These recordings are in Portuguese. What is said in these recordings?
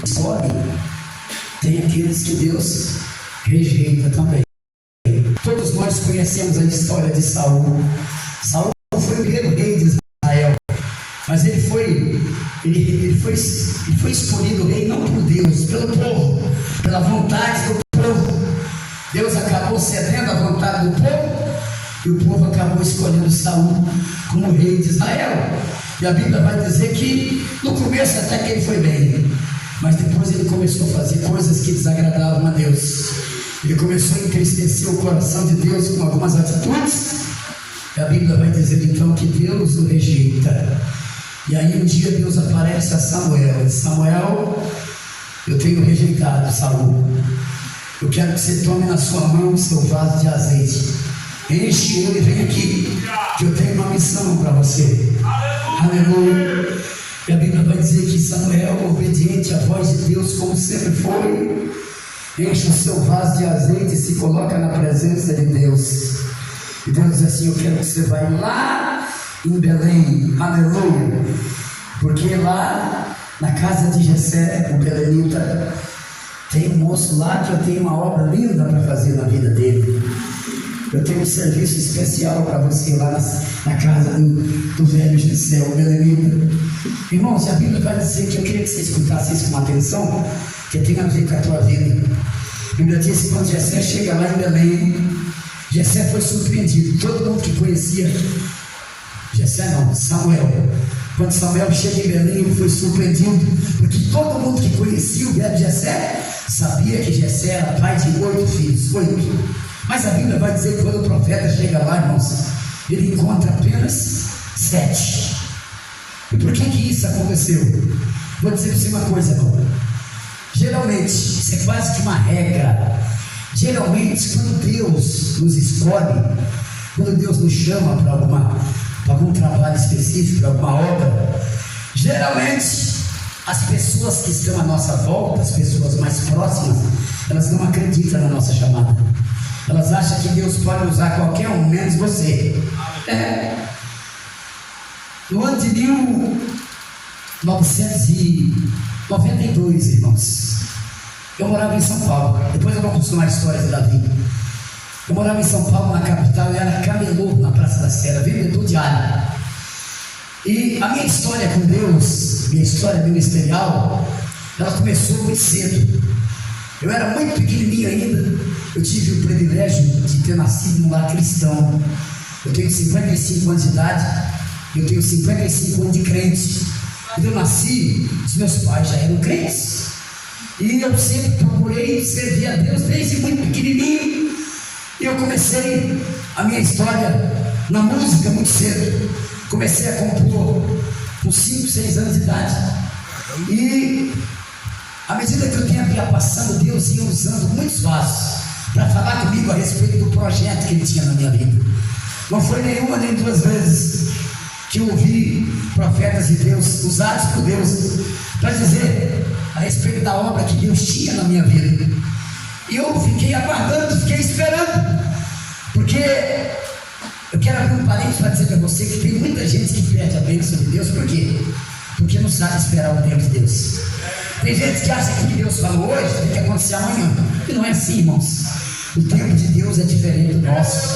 escolhe, tem aqueles que Deus rejeita também. Todos nós conhecemos a história de Saul. Saul foi o primeiro rei de Israel, mas ele foi escolhido rei não por Deus, pelo povo, pela vontade do povo. Deus acabou cedendo à vontade do povo e o povo acabou escolhendo Saul como rei de Israel. E a Bíblia vai dizer que no começo até que ele foi bem, mas depois ele começou a fazer coisas que desagradavam a Deus. Ele começou a entristecer o coração de Deus com algumas atitudes. E a Bíblia vai dizer então que Deus o rejeita. E aí um dia Deus aparece a Samuel. E Samuel, eu tenho rejeitado Saul. Eu quero que você tome na sua mão o seu vaso de azeite. Enche ele e vem aqui, que eu tenho uma missão para você. Aleluia. E a Bíblia vai dizer que Samuel, obediente à voz de Deus, como sempre foi, enche o seu vaso de azeite e se coloca na presença de Deus. E Deus diz assim: eu quero que você vá lá em Belém, aleluia, porque lá na casa de Jessé, o belenita, tem um moço lá que eu tenho uma obra linda para fazer na vida dele. Eu tenho um serviço especial para você lá na casa do velho Jessé, o belenita. Irmãos, a Bíblia vai dizer que eu queria que você escutasse isso com atenção, que tem a ver com a tua vida. A Bíblia diz que quando Jessé chega lá em Belém, Jessé foi surpreendido. Todo mundo que conhecia Jessé não, Samuel. Quando Samuel chega em Belém, ele foi surpreendido, porque todo mundo que conhecia o velho Jessé sabia que Jessé era pai de 8 filhos, 8. Mas a Bíblia vai dizer que quando o profeta chega lá, irmãos, ele encontra apenas 7. E por que isso aconteceu? Vou dizer para você uma coisa, irmão. Geralmente, isso é quase que uma regra. Geralmente, quando Deus nos escolhe, quando Deus nos chama para algum trabalho específico, para alguma obra, geralmente as pessoas que estão à nossa volta, as pessoas mais próximas, elas não acreditam na nossa chamada. Elas acham que Deus pode usar qualquer um, menos você. No ano de 1992, irmãos, eu morava em São Paulo. Depois eu vou contar uma história de Davi. Eu morava em São Paulo, na capital, e era camelô na Praça da Sé, vendedor de alho. E a minha história com Deus, minha história ministerial, ela começou muito cedo. Eu era muito pequenininho ainda. Eu tive o privilégio de ter nascido num lar cristão. Eu tenho 55 anos de idade. Eu tenho 55 anos de crente. Quando eu nasci, os meus pais já eram crentes. E eu sempre procurei servir a Deus desde muito pequenininho. E eu comecei a minha história na música muito cedo. Comecei a compor com 5, 6 anos de idade. E à medida que o tempo ia passando, Deus ia usando muitos vasos para falar comigo a respeito do projeto que Ele tinha na minha vida. Não foi nenhuma nem 2 vezes que eu ouvi profetas de Deus, usados por Deus, para dizer a respeito da obra que Deus tinha na minha vida. E eu fiquei aguardando, fiquei esperando, porque eu quero abrir um parênteses para dizer para você que tem muita gente que perde a bênção de Deus. Por quê? Porque não sabe esperar o tempo de Deus. Tem gente que acha que o que Deus falou hoje tem que acontecer amanhã. E não é assim, irmãos. O tempo de Deus é diferente do nosso,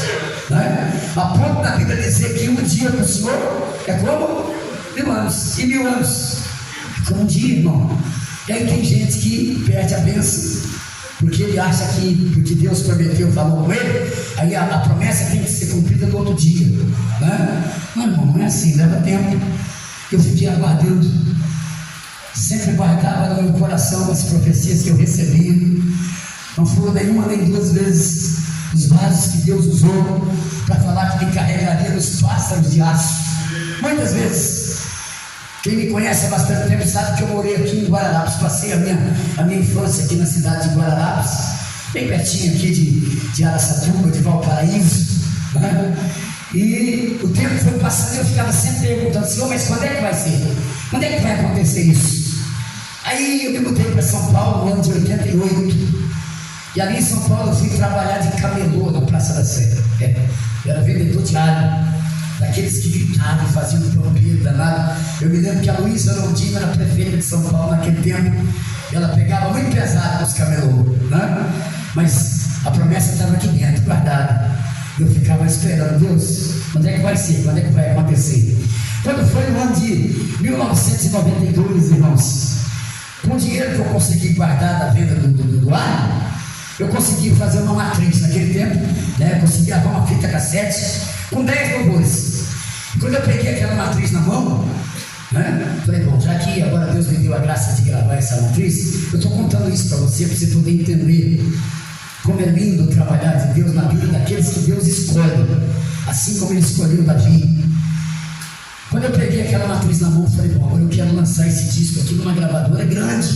né? A ponto da Bíblia dizer que um dia para o Senhor é como 1000 anos, e 1000 anos é como um dia, irmão. E aí tem gente que perde a bênção, porque ele acha que porque Deus prometeu, falou com ele, aí a promessa tem que ser cumprida no outro dia, né? Não, irmão, não é assim, leva tempo. Eu fiquei aguardando, sempre guardava no meu coração as profecias que eu recebi. Não foram nenhuma nem 2 vezes os vasos que Deus usou para falar que me carregaria nos pássaros de aço. Muitas vezes. Quem me conhece há bastante tempo sabe que eu morei aqui em Guararapes. Passei a minha infância aqui na cidade de Guararapes, bem pertinho aqui de Araçatuba, de Valparaíso, né? E o tempo foi passando e eu ficava sempre perguntando: Senhor, mas quando é que vai ser? Quando é que vai acontecer isso? Aí eu me mudei para São Paulo no ano de 88. E ali em São Paulo eu fui trabalhar de camelô na Praça da Sé. Eu era vendedor de alho, daqueles que gritavam e faziam um pampeiro danado. Eu me lembro que a Luísa Londina era prefeita de São Paulo naquele tempo. ela pegava muito pesado com os camelôs, né? Mas a promessa estava aqui dentro, guardada. Eu ficava esperando, Deus, quando é que vai ser? Quando é que vai acontecer? Quando foi no ano de 1992, irmãos, com o dinheiro que eu consegui guardar da venda do ar, eu consegui fazer uma matriz naquele tempo, né? Eu consegui gravar uma fita cassete com 10 louvores. Quando eu peguei aquela matriz na mão, né? Falei, bom, já que agora Deus me deu a graça de gravar essa matriz, eu estou contando isso para você poder entender como é lindo trabalhar de Deus na vida daqueles que Deus escolhe, assim como Ele escolheu Davi. Quando eu peguei aquela matriz na mão, eu falei, bom, agora eu quero lançar esse disco aqui numa gravadora grande,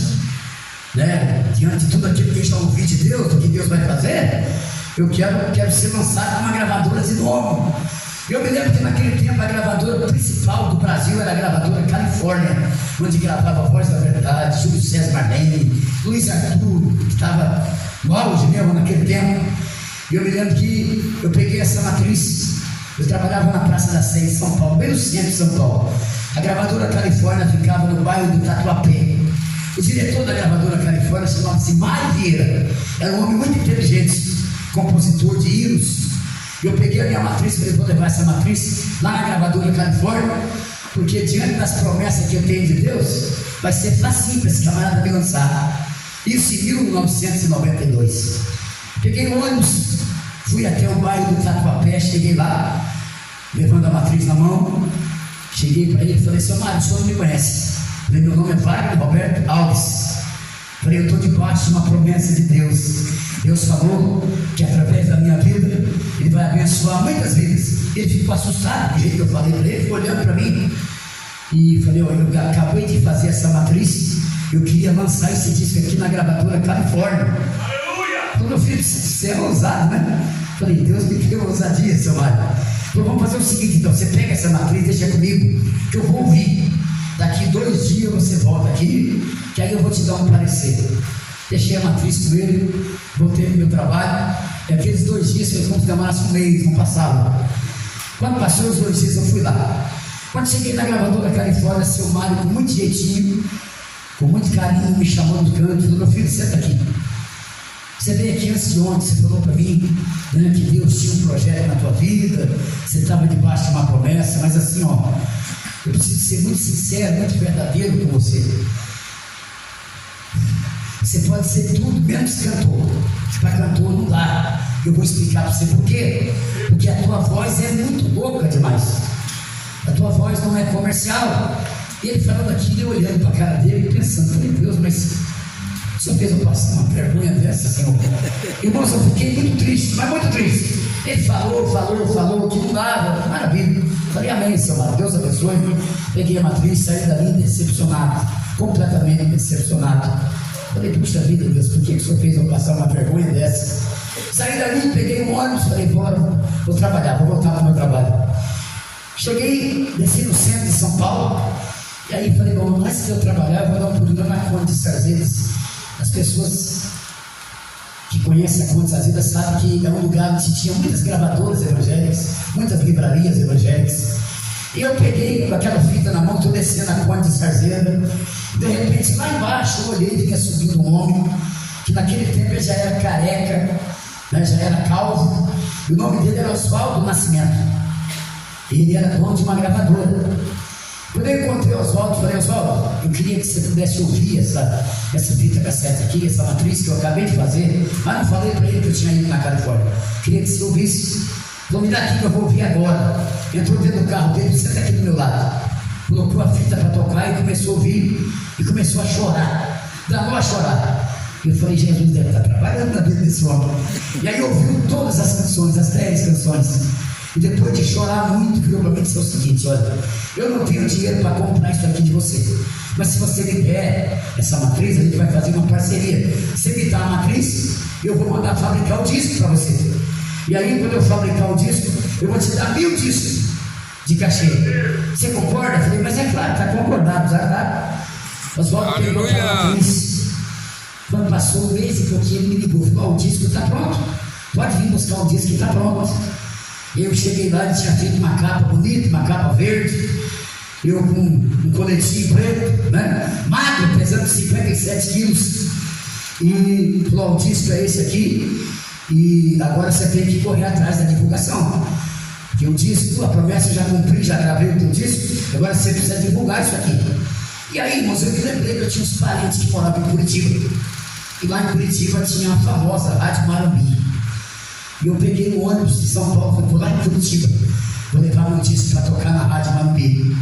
né? Diante de tudo aquilo que a gente está ouvindo de Deus, do que Deus vai fazer, eu quero ser lançado numa gravadora de nome. Eu me lembro que naquele tempo a gravadora principal do Brasil era a gravadora Califórnia, onde gravava a Voz da Verdade, Júlio César Marlene, Luiz Arthur, que estava no auge mesmo naquele tempo. E eu me lembro que eu peguei essa matriz, eu trabalhava na Praça da Sé, em São Paulo, bem no centro de São Paulo. A gravadora Califórnia ficava no bairro do Tatuapé. O diretor da gravadora Califórnia chamava-se Mário Vieira, era um homem muito inteligente, compositor de hinos. Eu peguei a minha matriz, falei, vou levar essa matriz lá na gravadora Califórnia, porque diante das promessas que eu tenho de Deus, vai ser facinho para esse camarada me lançar. Isso em 1992. Peguei um ônibus, fui até o bairro do Tatuapé, cheguei lá, levando a matriz na mão, cheguei para ele e falei, seu Mário, o senhor não me conhece? Falei, meu nome é Wagner Roberto Alves. Falei, eu estou debaixo de uma promessa de Deus. Deus falou que através da minha vida Ele vai abençoar muitas vidas. Ele ficou assustado do jeito que eu falei para ele, ficou olhando para mim e falei, olha, eu acabei de fazer essa matriz, eu queria lançar esse disco aqui na gravadora Califórnia. Aleluia! Então meu filho, você é ousado, né? Falei, Deus me deu ousadia, seu Mário. Então vamos fazer o seguinte, então, você pega essa matriz, deixa comigo, que eu vou ouvir. Daqui 2 dias você volta aqui, que aí eu vou te dar um parecer. Deixei a matriz com ele, voltei no meu trabalho, e aqueles 2 dias fez como se demorasse um mês, não passava. Quando passou os 2 dias eu fui lá. Quando cheguei na gravadora Califórnia, seu Mário, com muito jeitinho, com muito carinho, me chamou no canto e falou, meu filho, senta aqui. Você veio aqui antes de ontem, você falou para mim, né, que Deus tinha um projeto na tua vida, você estava debaixo de uma promessa, mas assim, ó, eu preciso ser muito sincero, muito verdadeiro com você. Você pode ser tudo menos cantor. Para cantor não dá. Eu vou explicar para você por quê. Porque a tua voz é muito louca demais. A tua voz não é comercial. E ele falando aquilo, eu olhando para a cara dele e pensando, meu Deus, mas o senhor fez eu passar uma vergonha dessa, senhor? Irmãos, eu fiquei muito triste, mas muito triste. Ele falou, que não dava, maravilha. Falei, amém, seu Mário, Deus abençoe. Peguei a matriz, saí dali decepcionado, completamente decepcionado. Falei, puxa vida, Deus, por que o senhor fez eu passar uma vergonha dessa? Saí dali, peguei um ônibus, falei, bora, vou trabalhar, vou voltar para o meu trabalho. Cheguei, desci no centro de São Paulo, e aí falei, bom, antes de eu trabalhar, eu vou dar um pulinho na Conde de Sarzedas. As pessoas que conhecem a Conde de Sarzedas sabem que é um lugar onde tinha muitas gravadoras evangélicas, muitas livrarias evangélicas. E eu peguei com aquela fita na mão, estou descendo a Conde de Sarzedas. De repente, lá embaixo, eu olhei e fiquei subindo um homem, que naquele tempo ele já era careca, né, já era calvo, e o nome dele era Oswaldo Nascimento. Ele era dono de uma gravadora. Quando eu encontrei o Oswaldo, falei, Oswaldo, eu queria que você pudesse ouvir essa fita cassete aqui, essa matriz que eu acabei de fazer, mas não falei para ele que eu tinha ido na Califórnia. Queria que você ouvisse. Falou, me dá aqui que eu vou ouvir agora. Entrou dentro do carro dele, senta aqui do meu lado. Colocou a fita para tocar e começou a ouvir, e começou a chorar, danou a chorar. Eu falei, Jesus deve estar trabalhando na vida desse homem. E aí ouviu todas as canções, as 10 canções, e depois de chorar muito, virou para mim e disse o seguinte, olha, eu não tenho dinheiro para comprar isso aqui de você, mas se você me der essa matriz, a gente vai fazer uma parceria. Você me dá a matriz, eu vou mandar fabricar o disco para você. E aí quando eu fabricar o disco, eu vou te dar 1000 discos de cachê. Você concorda? Eu falei, mas é claro, está concordado, já tá. Oswaldo pegou aquela matriz. Quando passou um mês e pouquinho, ele me ligou, falou, o disco está pronto, pode vir buscar o disco que está pronto. Eu cheguei lá, ele tinha feito uma capa bonita, uma capa verde, eu com um coletinho preto, né? Magro, pesando 57 quilos, e falou: o disco é esse aqui, e agora você tem que correr atrás da divulgação, porque o disco, a promessa eu já cumpri, já gravei o teu disco, agora você precisa divulgar isso aqui. E aí, irmãos, eu me lembrei que eu tinha uns parentes que moravam em Curitiba, e lá em Curitiba tinha a famosa Rádio Marumbi, e eu peguei um ônibus de São Paulo, fui lá em Curitiba, vou levar meu disco para tocar na Rádio Marumbi.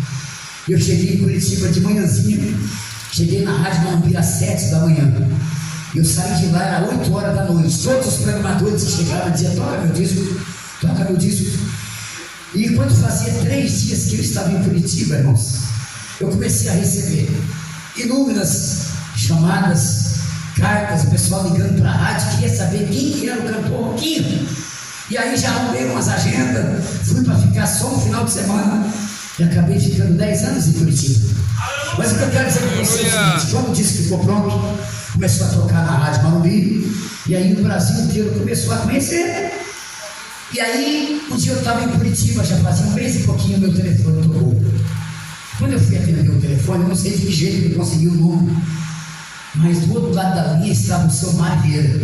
Eu cheguei em Curitiba de manhãzinha, cheguei na Rádio Marumbi às 7 da manhã. Eu saí de lá, era 8 horas da noite. Todos os programadores que chegavam diziam: toca meu disco, toca meu disco. E quando fazia 3 dias que eu estava em Curitiba, irmãos, eu comecei a receber inúmeras chamadas, cartas, o pessoal ligando para a rádio, queria saber quem que era o cantor Roquinho. E aí já arrumei umas agendas, fui para ficar só no final de semana, e acabei ficando 10 anos em Curitiba. Mas o que eu quero dizer para vocês é o seguinte: quando o disco ficou pronto, começou a tocar na Rádio Marumbi, e aí o Brasil inteiro começou a conhecer. E aí, um dia eu estava em Curitiba, já fazia 1 mês e pouquinho, meu telefone tocou. Quando eu fui atender o telefone, eu não sei de que jeito eu consegui o número, mas do outro lado da linha estava o seu Mário Vieira,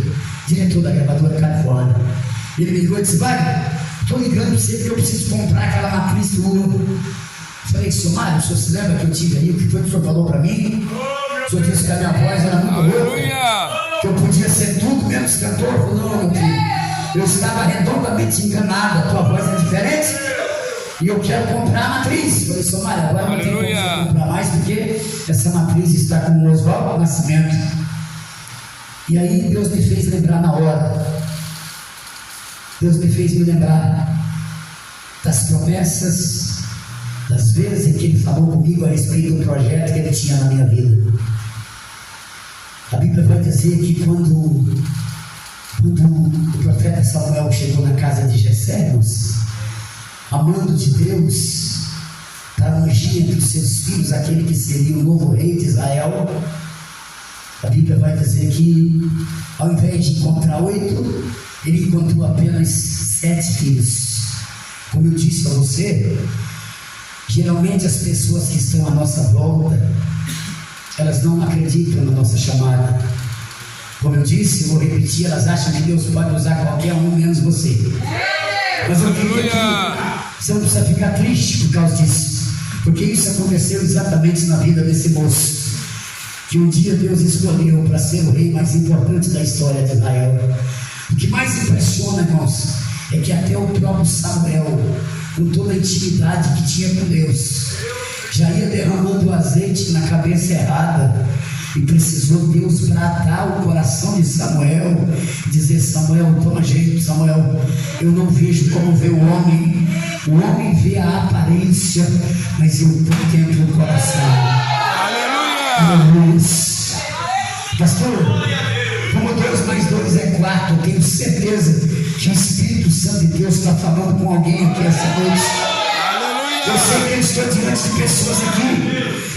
diretor da gravadora Califórnia. Ele me ligou e disse: Wagner, estou ligando para você porque eu preciso comprar aquela matriz tua. Falei: senhor Mário, o senhor se lembra que eu tive aí? O que foi que o senhor falou para mim? O senhor disse que a minha voz era muito rouca, que eu podia ser tudo menos cantor. Eu falei: não, meu filho, eu estava redondamente enganado, a tua voz é diferente e eu quero comprar a matriz. Eu falei: senhor Mário, agora não tem como eu comprar mais, porque essa matriz está com o Oswaldo Nascimento. E aí Deus me fez lembrar na hora. Deus me fez me lembrar das promessas, das vezes em que Ele falou comigo a respeito do projeto que Ele tinha na minha vida. A Bíblia vai dizer que quando o profeta Samuel chegou na casa de Jessé, amando de Deus, para ungir entre os seus filhos aquele que seria o novo rei de Israel, a Bíblia vai dizer que ao invés de encontrar 8, ele encontrou apenas 7 filhos. Como eu disse para você, geralmente as pessoas que estão à nossa volta, elas não acreditam na nossa chamada. Como eu disse, eu vou repetir, elas acham que Deus pode usar qualquer um menos você. Mas eu queria que você não precisa ficar triste por causa disso, porque isso aconteceu exatamente na vida desse moço, que um dia Deus escolheu para ser o rei mais importante da história de Israel. O que mais impressiona, irmãos, é que até o próprio Samuel, com toda a intimidade que tinha com Deus, já ia derramando o azeite na cabeça errada, e precisou Deus tratar o coração de Samuel, dizer: Samuel, toma jeito, Samuel, eu não vejo como vê o homem vê a aparência, mas eu contemplo o coração. Aleluia! Pastor, como 2 mais 2 é 4, eu tenho certeza que o Espírito Santo de Deus está falando com alguém aqui essa noite. Eu sei que eu estou diante de pessoas aqui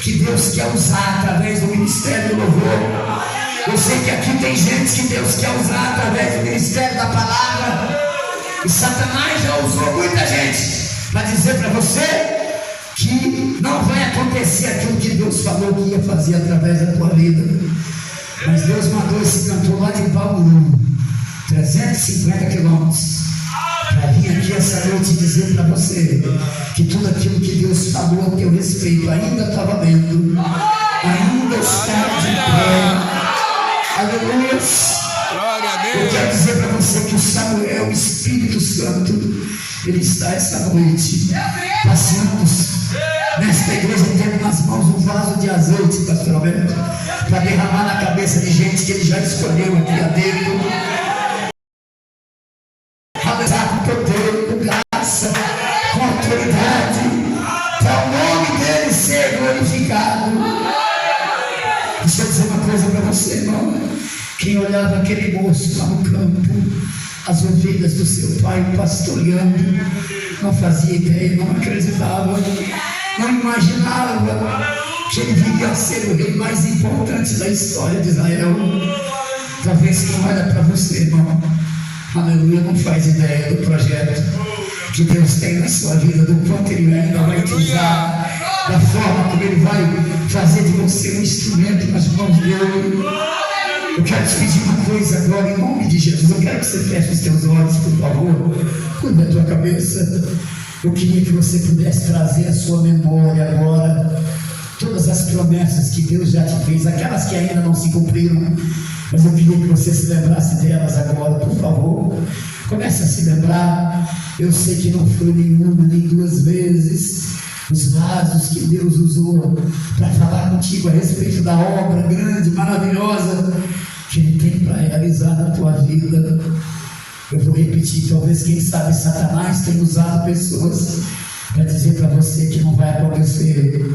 que Deus quer usar através do ministério do louvor. Eu sei que aqui tem gente que Deus quer usar através do ministério da palavra. E Satanás já usou muita gente para dizer para você que não vai acontecer aquilo que Deus falou que ia fazer através da tua vida. Mas Deus mandou esse cantor lá de Bauru, 350 quilômetros, para vir aqui essa noite dizer para você que tudo aquilo que Deus falou a teu respeito ainda está valendo, ainda está de pé. Aleluia! Eu quero dizer para você que o Samuel, o Espírito Santo, ele está essa noite passando nesta igreja, tendo nas mãos um vaso de azeite, pastor Alberto, para derramar na cabeça de gente que ele já escolheu aqui dentro. Com poder, com graça, com autoridade, para o nome dele ser glorificado. Deixa eu dizer uma coisa para você, irmão. Quem olhava aquele moço lá no campo, as ovelhas do seu pai pastoreando, não fazia ideia, não acreditava, não imaginava que ele viria a ser o rei mais importante da história de Israel. Talvez quem olha para você, irmão, aleluia, não faz ideia do projeto que Deus tem na sua vida, do quanto Ele ainda vai te usar, da forma e Ele vai fazer de você um instrumento nas mãos dele. Eu quero te pedir uma coisa agora, em nome de Jesus. Eu quero que você feche os teus olhos, por favor. Cuida da tua cabeça. Eu queria que você pudesse trazer à sua memória agora todas as promessas que Deus já te fez, aquelas que ainda não se cumpriram, mas eu queria que você se lembrasse delas agora, por favor. Comece a se lembrar. Eu sei que não foi nenhuma, nem duas vezes os vasos que Deus usou para falar contigo a respeito da obra grande, maravilhosa que Ele tem para realizar na tua vida. Eu vou repetir, talvez, quem sabe, Satanás tenha usado pessoas para dizer para você que não vai acontecer.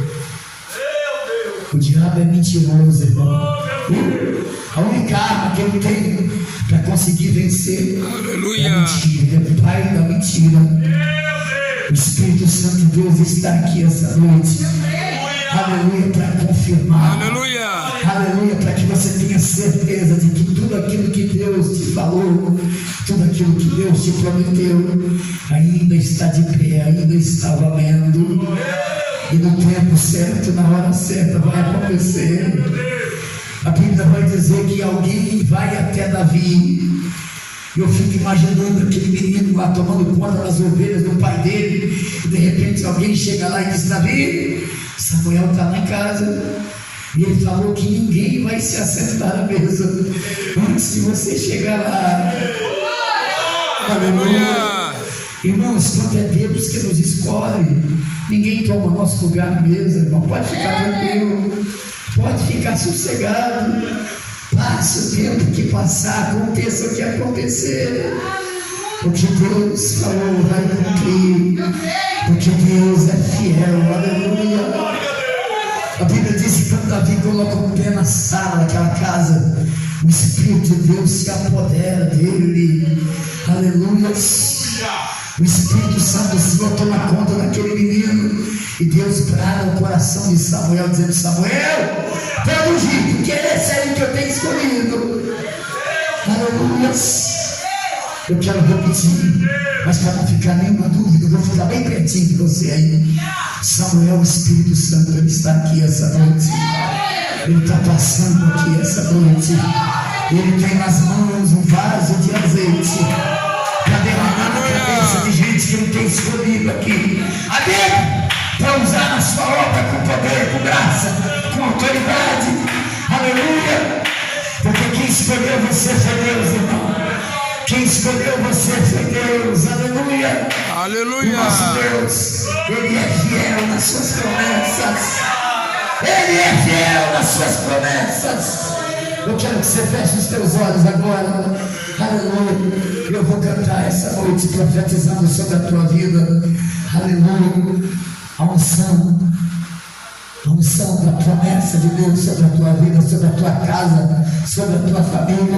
O diabo é mentiroso, irmão. A única arma que ele tem para conseguir vencer é a mentira, é o pai da mentira. O Espírito Santo de Deus está aqui essa noite. Aleluia, para confirmar. Aleluia. Aleluia, para que você tenha certeza de que tudo aquilo que Deus te falou, tudo aquilo que Deus te prometeu, ainda está de pé, ainda está valendo. E no tempo certo, na hora certa, vai acontecer. A Bíblia vai dizer que alguém vai até Davi. Eu fico imaginando aquele menino lá tomando conta das ovelhas do pai dele. E de repente alguém chega lá e diz: Davi, Samuel está lá em casa. E ele falou que ninguém vai se assentar à mesa antes de você chegar lá. Aleluia. Irmãos, quando é Deus que nos escolhe, ninguém toma nosso lugar na mesa, irmão. Pode ficar tranquilo, pode ficar sossegado. Passe o tempo que passar, aconteça o que acontecer. Porque Deus falou, vai cumprir. Porque Deus é fiel, aleluia. A Bíblia diz que quando Davi coloca o pé na sala daquela casa, o Espírito de Deus se apodera dele, aleluia. O Espírito Santo do Senhor toma conta daquele menino, e Deus brada o coração de Samuel, dizendo: Samuel, pode vir, porque é esse aí que eu tenho escolhido. Aleluia. Eu quero repetir, mas para não ficar nenhuma dúvida, eu vou ficar bem pertinho de você aí. Samuel, o Espírito Santo, ele está aqui essa noite. Ele está passando aqui essa noite. Ele tem nas mãos um vaso de azeite para derramar na cabeça de gente que ele tem escolhido aqui. Amém? Para usar na sua obra com poder, com graça, com autoridade. Aleluia. Porque quem escolheu você foi Deus, irmão. Quem escolheu você foi Deus, aleluia. Aleluia. O nosso Deus, Ele é fiel nas suas promessas. Ele é fiel nas suas promessas. Eu quero que você feche os teus olhos agora. Aleluia. Eu vou cantar essa noite profetizando sobre a tua vida. Aleluia. A unção da promessa de Deus sobre a tua vida, sobre a tua casa, sobre a tua família.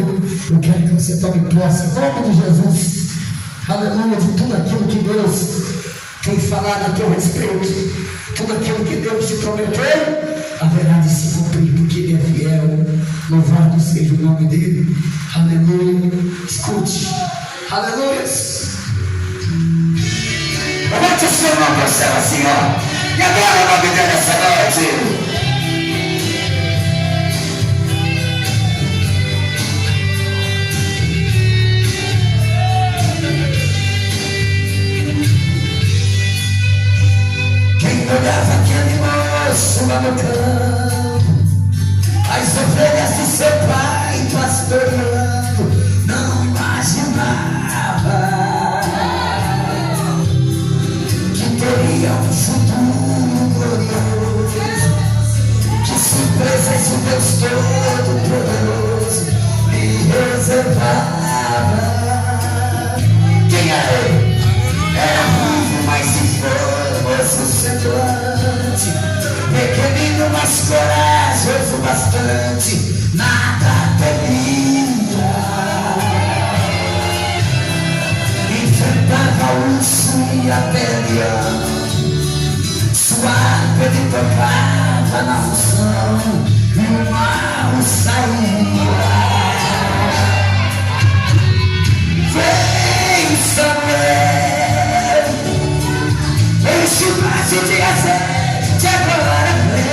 Eu quero que você tome posse, em nome de Jesus, aleluia, de tudo aquilo que Deus tem falado a teu respeito, tudo aquilo que Deus te prometeu, haverá de se cumprir, porque Ele é fiel. Louvado seja o nome dEle, aleluia. Escute, aleluia. Levante o seu nome para o céu assim, ó. E agora o nome dele essa noite. Quem olhava aquele moço lá no campo, as ovelhas do seu pai pastoreando, não imaginava que teria um futuro glorioso. Que surpresas o Deus Todo-Poderoso me reservava. Quem era ele? Era ruivo, mas se formoso semblante, pequenino, mas corajoso bastante, nada temia. Enfrentava o urso e até leão, suave ele tocava na unção, e o mal saía. Vem, Samuel, enche o braço de azeite, agora vem.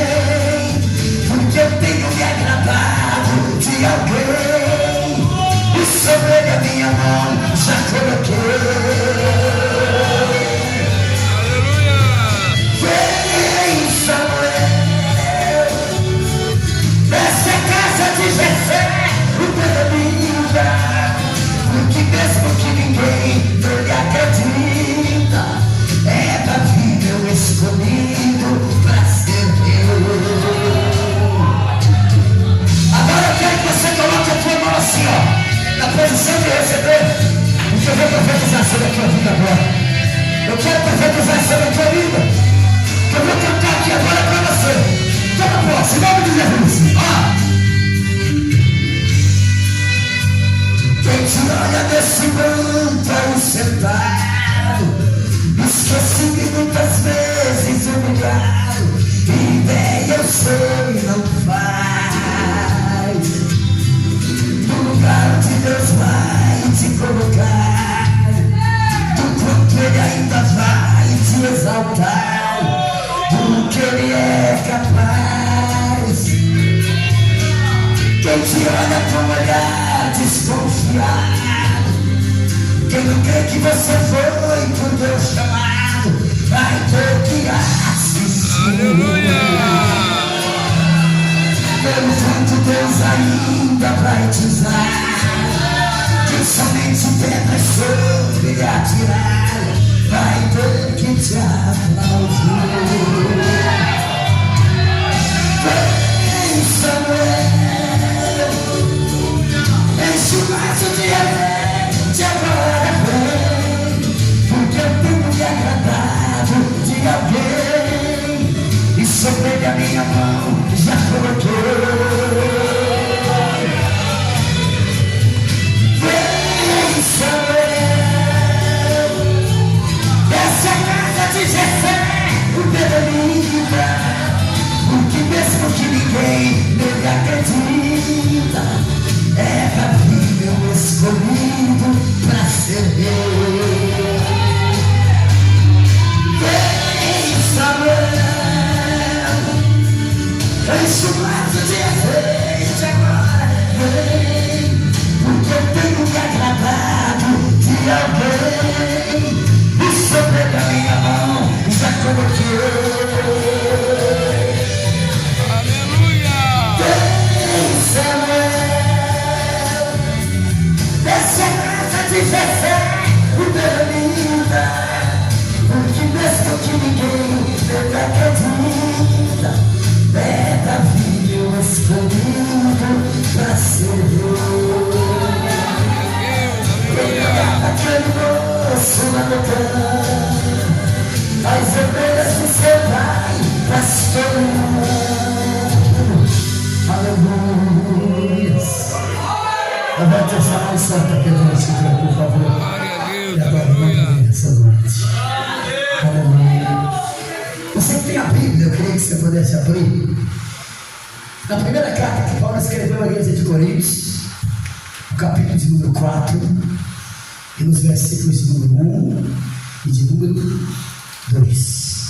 Quem te olha com olhar desconfiado, quem não crê que você foi por Deus chamado, vai ter que assistir. Aleluia! Pelo tanto Deus ainda vai te usar, que somente pedras sobre lhe atirar, vai ter que te aplaudir. Vem, Samuel, enche o vaso de repente agora vem, porque eu tenho me agradado de alguém, e sobre a minha mão já coloquei. Vem, Samuel, essa casa de Jessé, o Bedelita, porque mesmo que ninguém nele acredita, é Davi meu escolhido pra ser rei. Vem, Samuel, enche o vaso de azeite agora, vem, porque eu tenho me agradado de alguém, e sobre a minha mão já coloquei. Jessé, o Bedelita, porque mesmo que ninguém nele acredita, é Davi meu escolhido pra ser rei. Aquele moço lá no campo, as ovelhas do seu pai pastoreando. Aleluia. Levante essa mão santa que a gente, por favor. Glória a Deus, aleluia. Essa noite. Aleluia. Você que tem a Bíblia, eu queria que você pudesse abrir. Na primeira carta que Paulo escreveu à igreja de Coríntios, no capítulo de número 4, e nos versículos de número 1 e de número 2.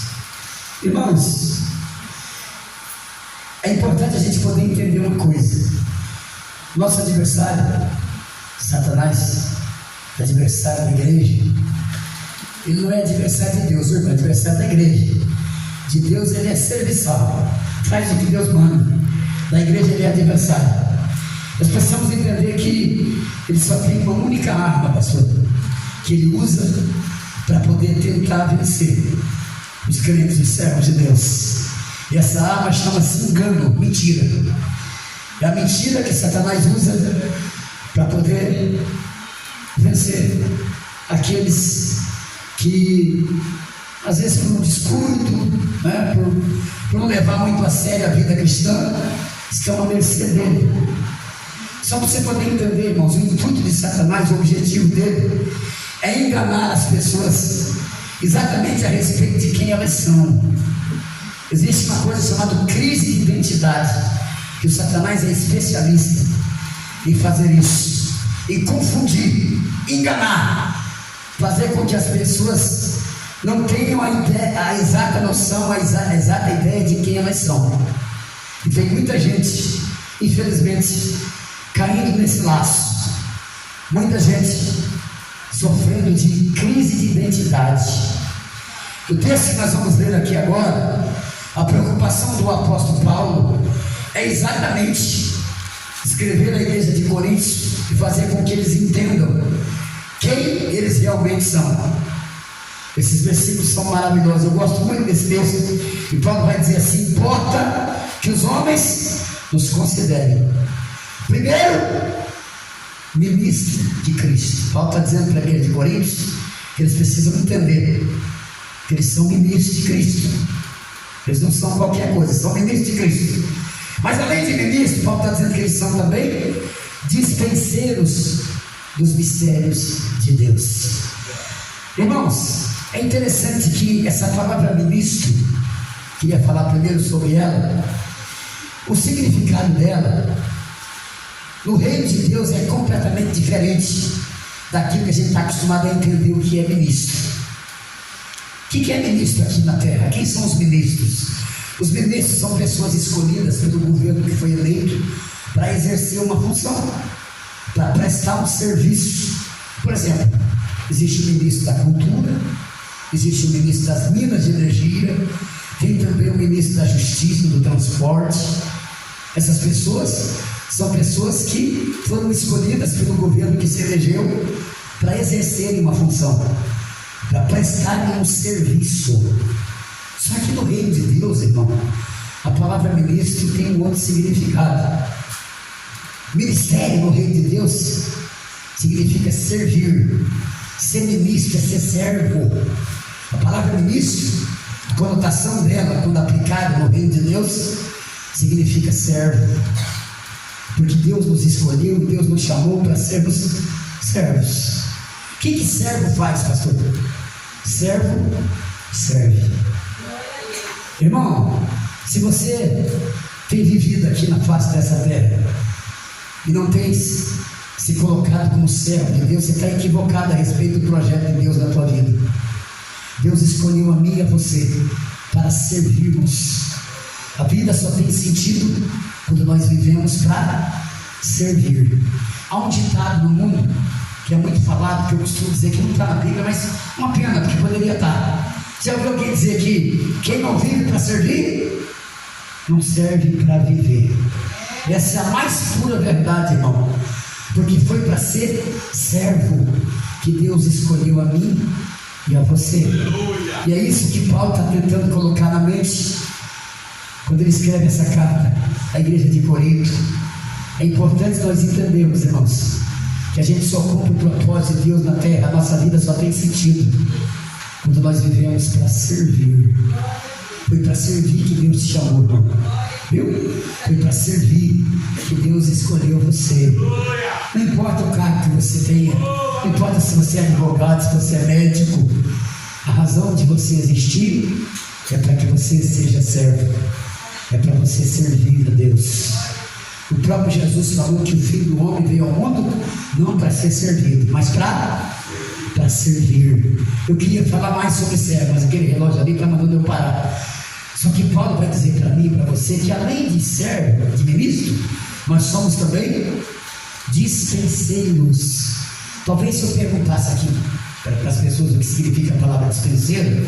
Irmãos, é importante a gente poder entender uma coisa. Nosso adversário, Satanás, adversário da igreja, ele não é adversário de Deus, é adversário da igreja. De Deus ele é serviçal, faz o que Deus manda. Da igreja ele é adversário. Nós precisamos entender que ele só tem uma única arma, pastor, que ele usa para poder tentar vencer os crentes, os servos de Deus. E essa arma chama-se engano, mentira. É a mentira que Satanás usa para poder vencer aqueles que, às vezes, por um descuido, né, por não levar muito a sério a vida cristã, estão à mercê dele. Só para você poder entender, irmãos, o intuito de Satanás, o objetivo dele, é enganar as pessoas exatamente a respeito de quem elas são. Existe uma coisa chamada crise de identidade, que o Satanás é especialista em fazer isso, em confundir, enganar, fazer com que as pessoas não tenham a exata noção, a exata ideia de quem elas são. E tem muita gente, infelizmente, caindo nesse laço, muita gente sofrendo de crise de identidade. O texto que nós vamos ler aqui agora, a preocupação do apóstolo Paulo é exatamente escrever à igreja de Coríntios e fazer com que eles entendam quem eles realmente são. Esses versículos são maravilhosos, eu gosto muito desse texto. E Paulo vai dizer assim: importa que os homens nos considerem, primeiro, ministro de Cristo. Paulo está dizendo para a igreja de Coríntios que eles precisam entender que eles são ministros de Cristo. Eles não são qualquer coisa, são ministros de Cristo. Mas além de ministros, Paulo está dizendo que eles são também dispenseiros dos mistérios de Deus. Irmãos, é interessante que essa palavra ministro, queria falar primeiro sobre ela. O significado dela no reino de Deus é completamente diferente daquilo que a gente está acostumado a entender o que é ministro. O que é ministro aqui na terra? Quem são os ministros? Os ministros são pessoas escolhidas pelo governo que foi eleito para exercer uma função, para prestar um serviço. Por exemplo, existe o ministro da Cultura, existe o ministro das Minas de Energia, tem também o ministro da Justiça, do Transporte. Essas pessoas são pessoas que foram escolhidas pelo governo que se elegeu para exercerem uma função, para prestarem um serviço. Só que no reino de Deus, irmão, a palavra ministro tem um outro significado. Ministério no reino de Deus significa servir. Ser ministro é ser servo. A palavra ministro, a conotação dela, quando aplicada no reino de Deus, significa servo. Porque Deus nos escolheu, Deus nos chamou para sermos servos. O que servo faz, pastor? Servo serve. Irmão, se você tem vivido aqui na face dessa terra e não tem se colocado como servo de Deus, você está equivocado a respeito do projeto de Deus na tua vida. Deus escolheu a mim e a você para servirmos. A vida só tem sentido quando nós vivemos para servir. Há um ditado no mundo que é muito falado, que eu costumo dizer que não está na Bíblia, mas uma pena, porque poderia estar. Já ouviu alguém dizer que quem não vive para servir, não serve para viver? Essa é a mais pura verdade, irmão, porque foi para ser servo que Deus escolheu a mim e a você. E é isso que Paulo está tentando colocar na mente quando ele escreve essa carta à igreja de Corinto. É importante nós entendermos, irmãos, que a gente só cumpre o propósito de Deus na terra. A nossa vida só tem sentido quando nós vivemos para servir. Foi para servir que Deus te chamou, irmão. Viu? Foi para servir que Deus escolheu você. Não importa o cargo que você tenha, não importa se você é advogado, se você é médico, a razão de você existir é para que você seja servo, é para você servir a Deus. O próprio Jesus falou que o Filho do Homem veio ao mundo não para ser servido, mas para servir. Eu queria falar mais sobre servo, mas aquele relógio ali está mandando eu parar. Só que Paulo vai dizer para mim e para você que além de servo, de ministro, nós somos também dispenseiros. Talvez se eu perguntasse aqui para as pessoas o que significa a palavra dispenseiro,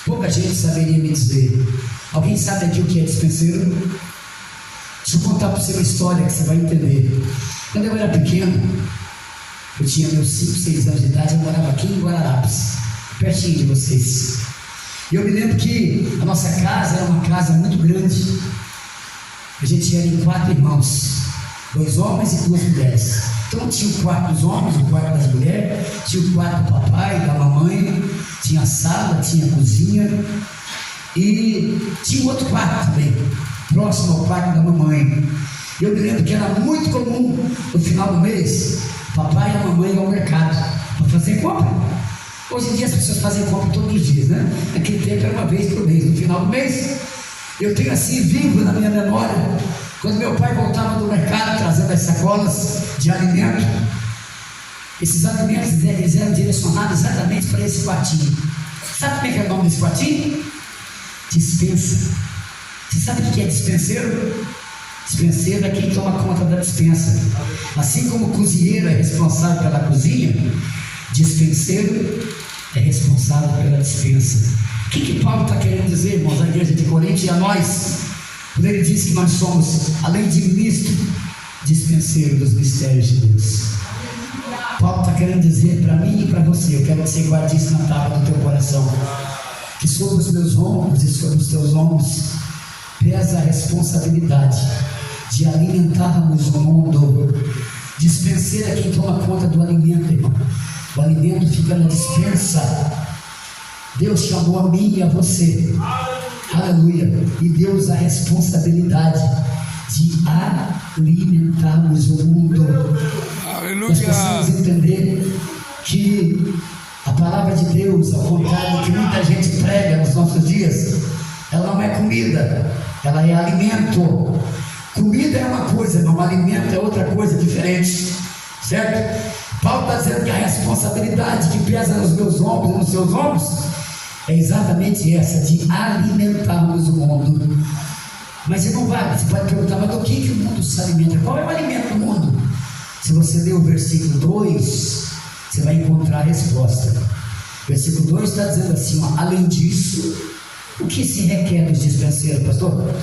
pouca gente saberia me dizer. Alguém sabe aqui o que é dispenseiro? Deixa eu contar para você uma história que você vai entender. Quando eu era pequeno, eu tinha meus 5, 6 anos de idade, eu morava aqui em Guararapes, pertinho de vocês. E eu me lembro que a nossa casa era uma casa muito grande. A gente era em 4 irmãos, 2 homens e 2 mulheres. Então tinha o quarto dos homens, o quarto das mulheres, tinha o quarto do papai, da mamãe, tinha a sala, tinha a cozinha e tinha um outro quarto também, próximo ao quarto da mamãe. Eu me lembro que era muito comum no final do mês, o papai e a mamãe iam ao mercado para fazer compra. Hoje em dia as pessoas fazem compra todos os dias, né? Naquele tempo era uma vez por mês, no final do mês. Eu tenho assim vivo na minha memória, quando meu pai voltava do mercado trazendo as sacolas de alimento. Esses alimentos eles eram direcionados exatamente para esse quartinho. Sabe como é que é o nome desse quartinho? Dispensa. Você sabe o que é dispenseiro? Dispenseiro é quem toma conta da dispensa. Assim como o cozinheiro é responsável pela cozinha, dispenseiro é responsável pela dispensa. O que Paulo está querendo dizer, irmãos, à igreja de Corinto e a nós, quando ele diz que nós somos, além de ministro, dispenseiro dos mistérios de Deus? Paulo está querendo dizer para mim e para você, eu quero que você guarde isso na tábua do teu coração, que sobre os meus ombros e sobre os teus ombros pesa a responsabilidade de alimentarmos o mundo. Dispenseiro é quem toma conta do alimento, irmão. O alimento fica na dispensa. Deus chamou a mim e a você, aleluia, e deu-nos a responsabilidade de alimentarmos o mundo. Aleluia. Nós precisamos entender que a palavra de Deus, ao contrário do que muita gente prega nos nossos dias, ela não é comida, ela é alimento. Comida é uma coisa, irmão, alimento é outra coisa diferente, certo? Paulo está dizendo que a responsabilidade que pesa nos meus ombros e nos seus ombros é exatamente essa, de alimentarmos o mundo. Mas irmão, você pode perguntar, mas do que o mundo se alimenta? Qual é o alimento do mundo? Se você ler o versículo 2, você vai encontrar a resposta. O versículo 2 está dizendo assim, ó, além disso, o que se requer dos dispenseiros, pastor?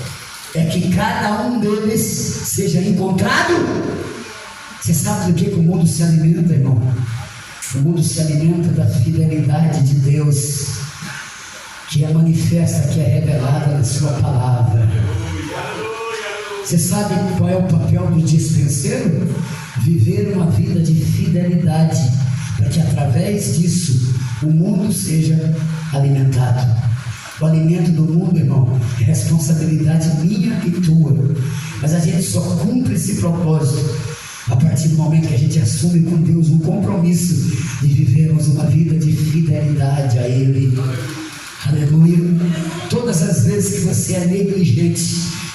É que cada um deles seja encontrado. Você sabe do que o mundo se alimenta, irmão? O mundo se alimenta da fidelidade de Deus, que é manifesta, que é revelada na sua palavra. Você sabe qual é o papel do dispenseiro? Viver uma vida de fidelidade, para que através disso o mundo seja alimentado. O alimento do mundo, irmão, é responsabilidade minha e tua, mas a gente só cumpre esse propósito a partir do momento que a gente assume com Deus um compromisso de vivermos uma vida de fidelidade a Ele. Aleluia. Todas as vezes que você é negligente,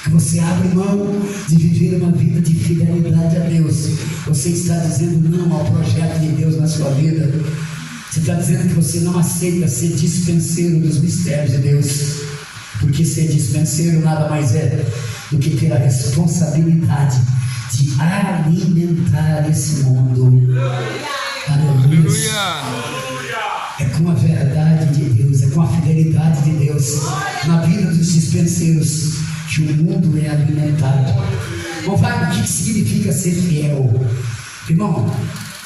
que você abre mão de viver uma vida de fidelidade a Deus, você está dizendo não ao projeto de Deus na sua vida. Você está dizendo que você não aceita ser dispenseiro dos mistérios de Deus, porque ser dispenseiro nada mais é do que ter a responsabilidade de alimentar esse mundo. Aleluia. É com a verdade de Deus, é com a fidelidade de Deus na vida dos dispenseiros que o mundo é alimentado. Bom, o que significa ser fiel? Irmão,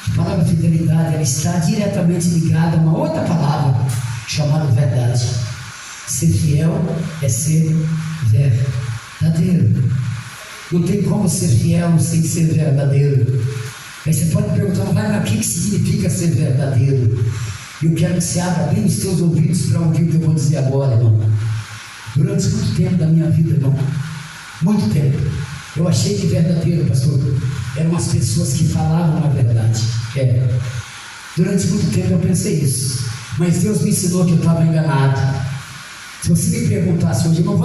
a palavra fidelidade, ela está diretamente ligada a uma outra palavra chamada verdade. Ser fiel é ser verdadeiro. Não tem como ser fiel sem ser verdadeiro. Aí você pode perguntar, mas o que significa ser verdadeiro? Eu quero que você abra bem os teus ouvidos para ouvir o que eu vou dizer agora, irmão. Durante muito tempo da minha vida, irmão, muito tempo, eu achei que verdadeiro, pastor, eram as pessoas que falavam a verdade. Durante muito tempo eu pensei isso, mas Deus me ensinou que eu estava enganado. Se você me perguntasse hoje, irmão,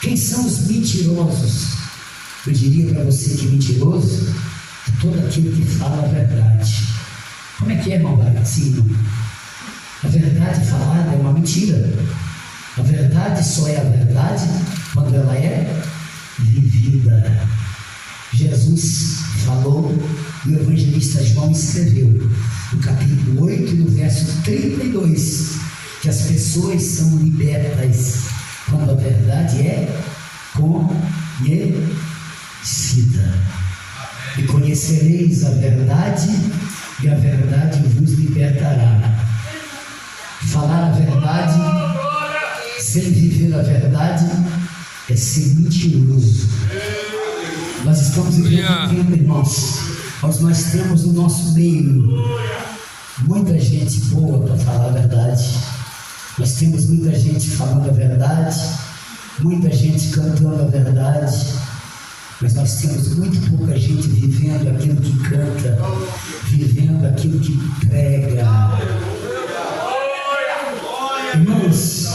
quem são os mentirosos? Eu diria para você que mentiroso é todo aquele que fala a verdade. Como é que é, irmão? Sim, irmão. A verdade falada é uma mentira. A verdade só é a verdade quando ela é vivida. Jesus falou e o evangelista João escreveu no capítulo 8, no verso 32, que as pessoas são libertas quando a verdade é conhecida. E conhecereis a verdade, e a verdade vos libertará. Falar a verdade sem viver a verdade é ser mentiroso. Nós estamos vivendo um tempo, irmãos, nós temos no nosso meio muita gente boa para falar a verdade. Nós temos muita gente falando a verdade, muita gente cantando a verdade, mas nós temos muito pouca gente vivendo aquilo que canta, vivendo aquilo que prega. Irmãos,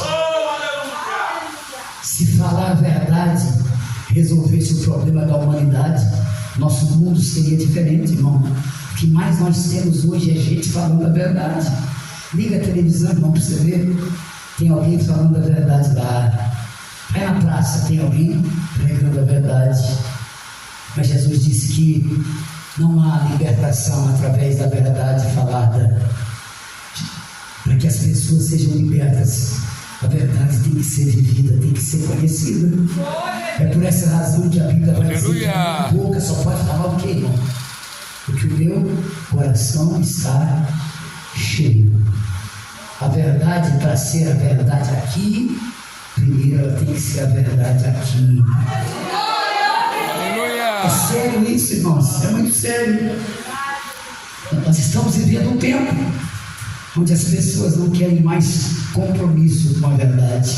se falar a verdade resolvesse o problema da humanidade, nosso mundo seria diferente, irmão. O que mais nós temos hoje é gente falando a verdade. Liga a televisão, irmão, para você ver. Tem alguém falando a verdade lá. Vai na praça, tem alguém pregando a verdade. Mas Jesus disse que não há libertação através da verdade falada. Para que as pessoas sejam libertas, a verdade tem que ser vivida, tem que ser conhecida. É por essa razão que a Bíblia vai dizer que a boca só pode falar o que, irmão? Porque o meu coração está cheio. A verdade, para ser a verdade aqui, primeiro ela tem que ser a verdade aqui. É sério isso, irmãos? É muito sério. Nós estamos vivendo um tempo onde as pessoas não querem mais compromisso com a verdade.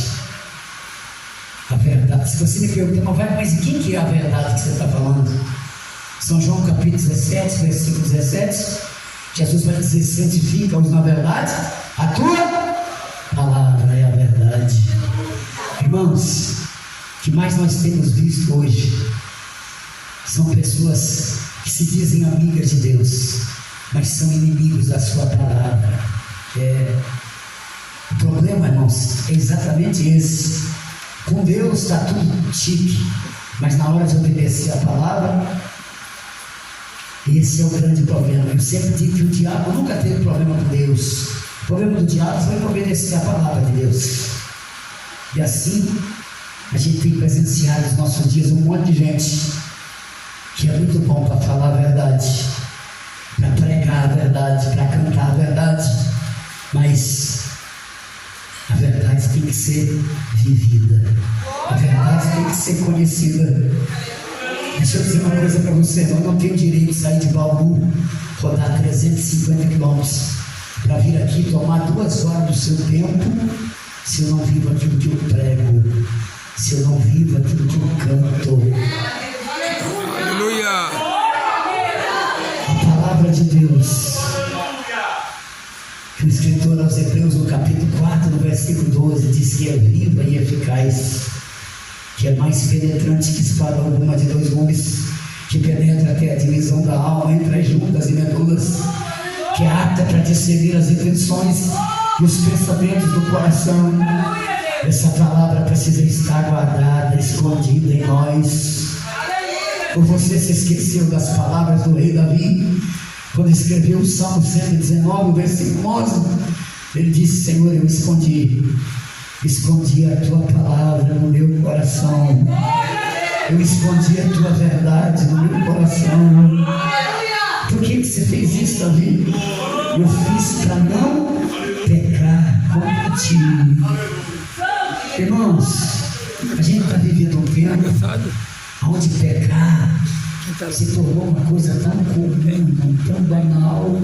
A verdade. Se você me perguntar, mas o que é a verdade que você está falando? São João capítulo 17, versículo 17, Jesus vai dizer: santifica-os na verdade, a tua palavra é a verdade. Irmãos, o que mais nós temos visto hoje são pessoas que se dizem amigas de Deus, mas são inimigos da sua palavra. O problema, irmãos, é exatamente esse. Com Deus está tudo chique, mas na hora de obedecer a palavra, esse é o grande problema. Eu sempre digo que o diabo nunca teve problema com Deus. O problema do diabo foi obedecer a palavra de Deus. E assim, a gente tem presenciado nos nossos dias um monte de gente que é muito bom para falar a verdade, para pregar a verdade, para cantar a verdade, mas a verdade tem que ser vivida, a verdade tem que ser conhecida. Deixa eu dizer uma coisa para você: eu não tenho direito de sair de Bauru, rodar 350 quilômetros para vir aqui tomar 2 horas do seu tempo, se eu não vivo aquilo que eu prego, se eu não vivo aquilo que eu canto. Aleluia! A palavra de Deus, que o escritor aos Hebreus, no capítulo 4, no versículo 12, diz que é viva e eficaz, que é mais penetrante que espada alguma de 2 gumes, que penetra até a divisão da alma, entre as juntas e medulas, que é apta para discernir as intenções e os pensamentos do coração. Essa palavra precisa estar guardada, escondida em nós. Ou você se esqueceu das palavras do rei Davi, quando escreveu o Salmo 119, versículo 11, ele disse: Senhor, eu escondi a tua palavra no meu coração, eu escondi a tua verdade no meu coração. Por que você fez isso, Davi? Eu fiz para não pecar contra ti. Irmãos, a gente está vivendo um tempo onde pecar se tornou uma coisa tão comum, tão banal.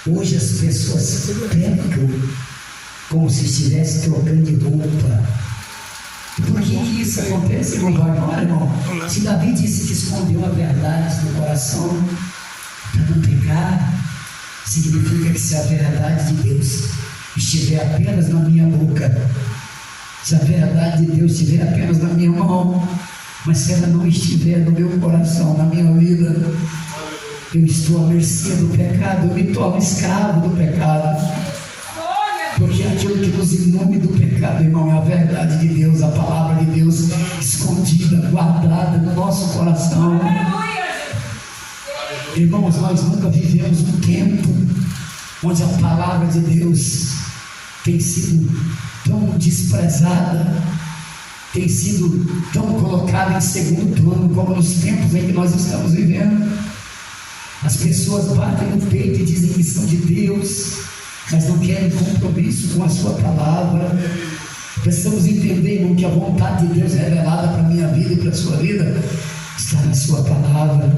Hoje as pessoas pecam como se estivesse trocando de roupa. Por que isso acontece, irmão? Agora, irmão, se Davi disse que escondeu a verdade no coração para não pecar, significa que se a verdade de Deus estiver apenas na minha boca, se a verdade de Deus estiver apenas na minha mão, mas se ela não estiver no meu coração, na minha vida, eu estou à mercê do pecado, eu me torno escravo do pecado. Porque aquilo que nos inune do pecado, irmão, é a verdade de Deus, a palavra de Deus escondida, guardada no nosso coração. Irmãos, nós nunca vivemos um tempo onde a palavra de Deus tem sido tão desprezada, tem sido tão colocada em segundo plano como nos tempos em que nós estamos vivendo. As pessoas batem no peito e dizem que são de Deus, mas não querem compromisso com a sua palavra. Precisamos entender, irmão, que a vontade de Deus revelada para a minha vida e para a sua vida está na sua palavra.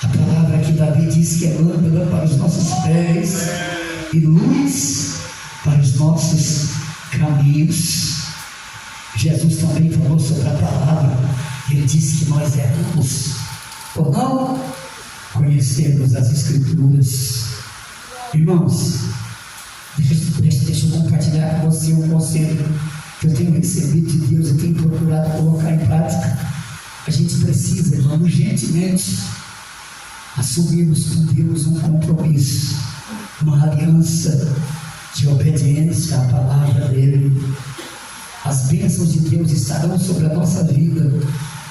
A palavra que Davi diz que é lâmpada para os nossos pés e luz para os nossos caminhos. Jesus também falou sobre a palavra. Ele disse que nós erramos ou não conhecemos as Escrituras. Irmãos, deixa eu compartilhar com você um conselho que eu tenho recebido de Deus e tenho procurado colocar em prática. A gente precisa, irmão, urgentemente assumirmos com Deus um compromisso, uma aliança de obediência à palavra dele. As bênçãos de Deus estarão sobre a nossa vida,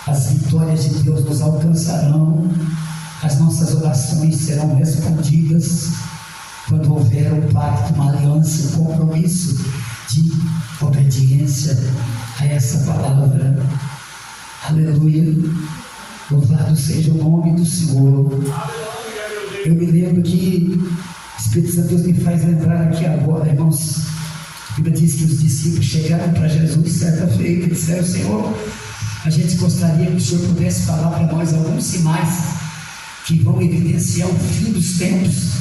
as vitórias de Deus nos alcançarão, as nossas orações serão respondidas quando houver um pacto, uma aliança, um compromisso de obediência a essa palavra. Aleluia, louvado seja o nome do Senhor. Eu me lembro que o Espírito Santo Deus me faz lembrar aqui agora, irmãos. A Bíblia diz que os discípulos chegaram para Jesus certa feita e disseram: Senhor, a gente gostaria que o Senhor pudesse falar para nós alguns sinais que vão evidenciar o fim dos tempos.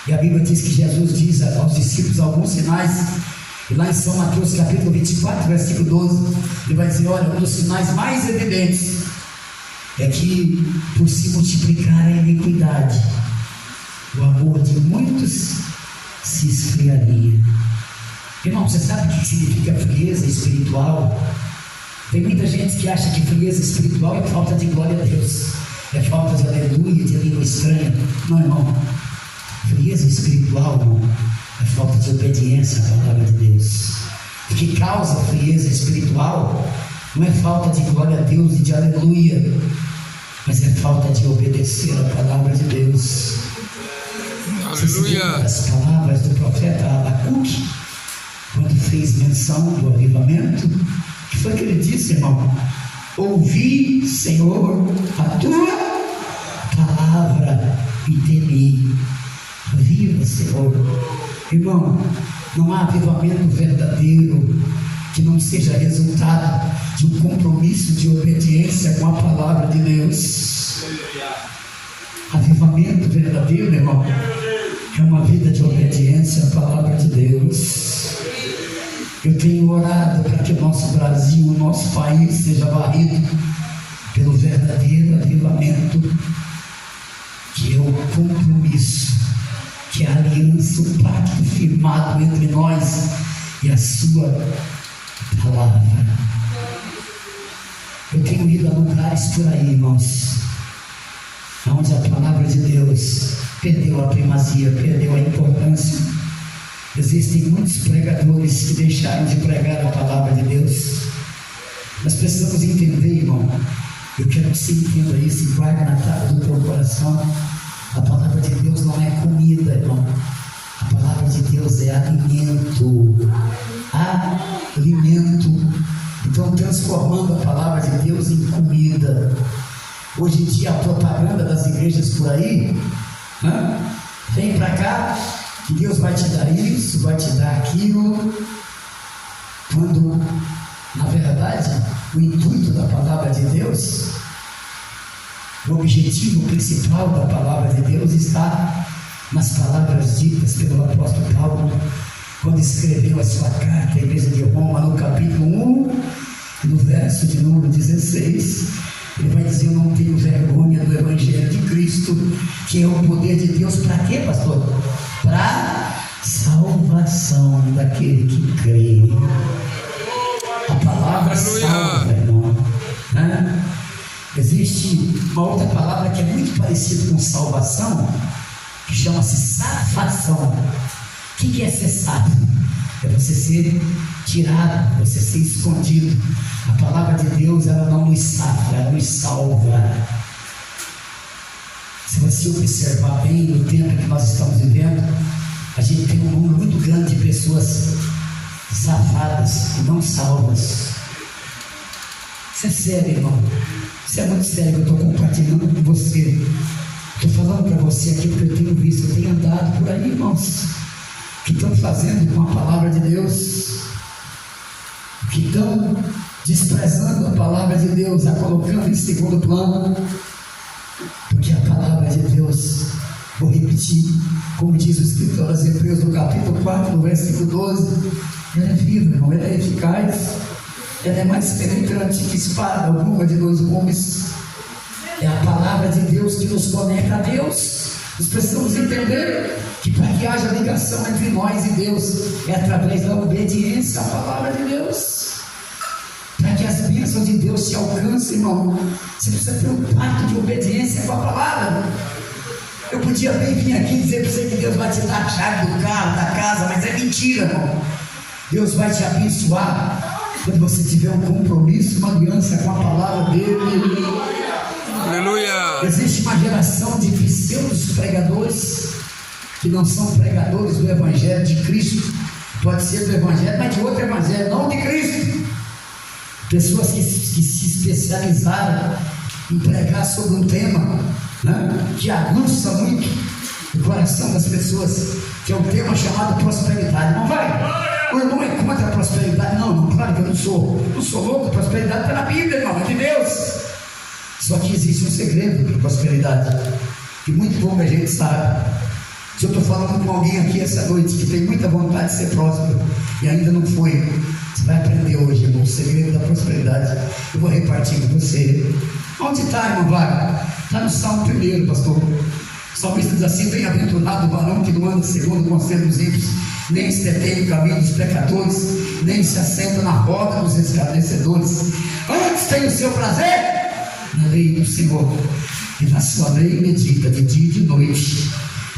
E a Bíblia diz que Jesus diz aos discípulos alguns sinais, e lá em São Mateus capítulo 24, versículo 12, ele vai dizer: olha, um dos sinais mais evidentes é que por se multiplicar a iniquidade, o amor de muitos se esfriaria. Irmão, você sabe o que significa frieza espiritual? Tem muita gente que acha que frieza espiritual é falta de glória a Deus, é falta de aleluia, de língua estranha. Não, irmão. Frieza espiritual, irmão, é falta de obediência à palavra de Deus. O que causa frieza espiritual não é falta de glória a Deus e de aleluia, mas é falta de obedecer a palavra de Deus. Aleluia. As palavras do profeta Abacuque, quando fez menção do avivamento, que foi que ele disse, irmão? Ouvi, Senhor, a tua palavra e temi. Viva, Senhor. Irmão, não há avivamento verdadeiro que não seja resultado de um compromisso de obediência com a palavra de Deus. Avivamento verdadeiro, irmão, é uma vida de obediência à palavra de Deus. Eu tenho orado para que o nosso Brasil, o nosso país seja varrido pelo verdadeiro avivamento, que é o compromisso, que é a aliança, o pacto firmado entre nós e a sua palavra. Eu tenho ido a lugares por aí, irmãos, onde a palavra de Deus perdeu a primazia, perdeu a importância. Existem muitos pregadores que deixaram de pregar a palavra de Deus. Nós precisamos entender, irmão, eu quero que você entenda isso e guarde na tábua do teu coração. A palavra de Deus não é comida, irmão. A palavra de Deus é alimento. Alimento. Então, transformando a palavra de Deus em comida. Hoje em dia, a propaganda das igrejas por aí, vem para cá, que Deus vai te dar isso, vai te dar aquilo, quando, na verdade, o intuito da palavra de Deus, o objetivo principal da palavra de Deus está nas palavras ditas pelo apóstolo Paulo, quando escreveu a sua carta à igreja de Roma, no capítulo 1, no verso de número 16, ele vai dizer: eu não tenho vergonha do evangelho de Cristo, que é o poder de Deus. Para quê, pastor? Para salvação daquele que crê. A palavra salva, irmão. Existe uma outra palavra que é muito parecida com salvação, que chama-se salvação. O que é ser salvo? É você ser tirado, você ser escondido. A palavra de Deus, ela não nos salva, ela nos salva. Se você observar bem no tempo que nós estamos vivendo, a gente tem um número muito grande de pessoas safadas e não salvas. Isso é sério, irmão. Isso é muito sério que eu estou compartilhando com você. Estou falando para você aqui porque eu tenho visto, eu tenho andado por aí, irmãos, que estão fazendo com a palavra de Deus, que estão desprezando a palavra de Deus, a colocando em segundo plano, porque a palavra de Deus, vou repetir, como diz o escritor aos Hebreus no capítulo 4, no versículo 12, ela é viva, irmão, ela é eficaz, ela é mais penetrante que espada alguma de dois gumes. É a palavra de Deus que nos conecta a Deus. Nós precisamos entender que para que haja ligação entre nós e Deus, é através da obediência à palavra de Deus. Para que as bênçãos de Deus te alcancem, irmão, você precisa ter um pacto de obediência com a palavra. Eu podia bem vir aqui dizer para você que Deus vai te dar a chave do carro, da casa, mas é mentira, irmão. Deus vai te abençoar quando você tiver um compromisso, uma aliança com a palavra dele. Aleluia. Existe uma geração de pseudos pregadores que não são pregadores do evangelho de Cristo. Pode ser do evangelho, mas de outro evangelho, não de Cristo. Pessoas que se especializaram em pregar sobre um tema, que aguça muito o coração das pessoas, que é um tema chamado prosperidade. Não vai? O irmão é contra a prosperidade? Não, claro que eu não sou louco. Prosperidade está na Bíblia, irmão, é de Deus. Só que existe um segredo para a prosperidade, que muito pouca gente sabe. Se eu estou falando com alguém aqui essa noite que tem muita vontade de ser próspero e ainda não foi, você vai aprender hoje, irmão, o segredo da prosperidade. Eu vou repartir com você. Onde está, irmão Wagner? Está no Salmo 1, pastor. O salmista diz assim: bem-aventurado o varão que não anda segundo o conselho dos ímpios, nem se detém no caminho dos pecadores, nem se assenta na roda dos escarnecedores. Antes tem o seu prazer na lei do Senhor, e na sua lei medita de dia e de noite.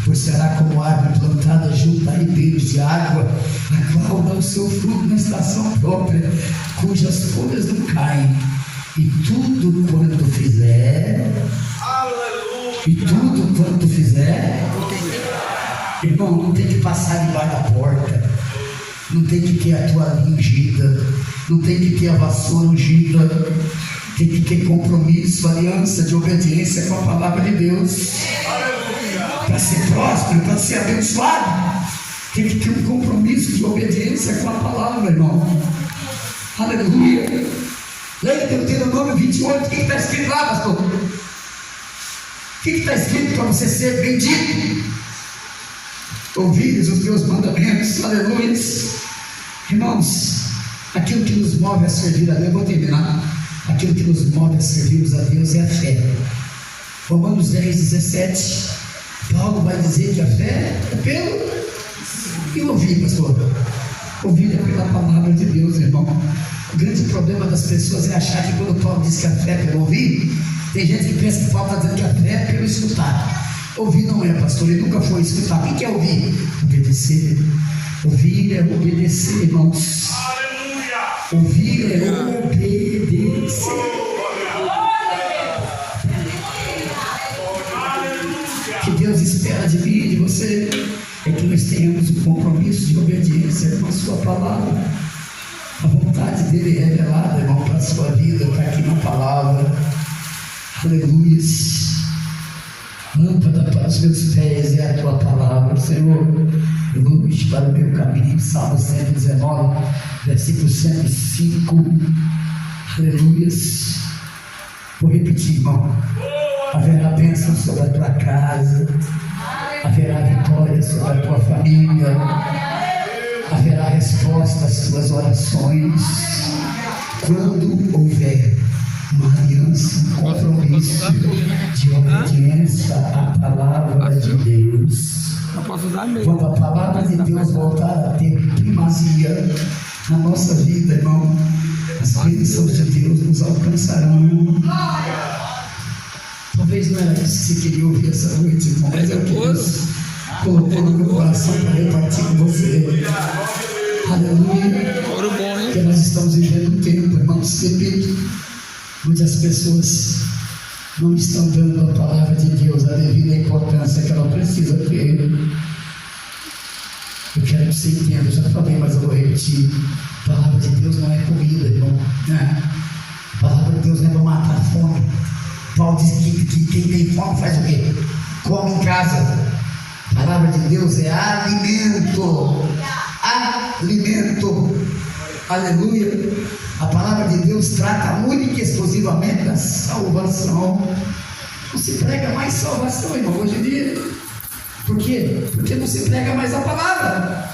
pois será como árvore plantada junto a ribeiros de água, a qual dá o seu fruto na estação própria, cujas folhas não caem, e tudo quanto fizer, irmão, não tem que passar debaixo da porta, não tem que ter a toalha ungida, não tem que ter a vassoura ungida, tem que ter compromisso, aliança de obediência com a palavra de Deus. Para ser próspero, para ser abençoado, tem que ter um compromisso de obediência com a palavra, irmão. Aleluia. Leia Deuteronômio 28, o que está escrito lá, pastor? O que está escrito para você ser bendito? Ouvires os meus mandamentos, aleluia. Irmãos, aquilo que nos move a servir a Deus, eu vou terminar. Aquilo que nos move a servirmos a Deus é a fé. Romanos 10, 17. Paulo vai dizer que a fé é pelo e ouvir, pastor. Ouvir é pela palavra de Deus, irmão. O grande problema das pessoas é achar que quando Paulo diz que a fé é pelo ouvir, tem gente que pensa que Paulo está dizendo que a fé é pelo escutar. Ouvir não é, pastor, ele nunca foi escutar. O que é ouvir? Obedecer. Ouvir é obedecer, irmãos. Ouvir é obedecer. Que Deus espera de mim e de você é que nós tenhamos um compromisso de obediência com a sua palavra. A vontade dele é revelada, irmão, para a sua vida, está aqui na palavra. Aleluia. Lâmpada para os meus pés é a tua palavra, Senhor. Luz para o meu caminho. Salmo 119, versículo 105. Aleluia. Vou repetir, irmão. Haverá bênção sobre a tua casa, haverá vitória sobre a tua família, haverá resposta às tuas orações, quando houver uma aliança, um compromisso de obediência à palavra de Deus. Quando a palavra de Deus voltar a ter primazia na nossa vida, irmão, as bênçãos de Deus nos alcançarão. Talvez não era isso que você queria ouvir essa noite, irmão, mas é o que Deus colocou no meu coração para repartir com você. Aleluia. Porque nós estamos vivendo um tempo, irmãos, repito, onde as pessoas não estão dando a palavra de Deus a devida importância que ela precisa ter. Eu quero que você entenda, eu já falei, mas eu vou repetir. A palavra de Deus não é comida, irmão. A palavra de Deus não é para matar a fome. Paulo diz que quem tem fome faz o quê? Come em casa. A palavra de Deus é alimento. Alimento. Aleluia. A palavra de Deus trata única e exclusivamente da salvação. Não se prega mais salvação, irmão, hoje em dia. Por quê? Porque não se prega mais a palavra.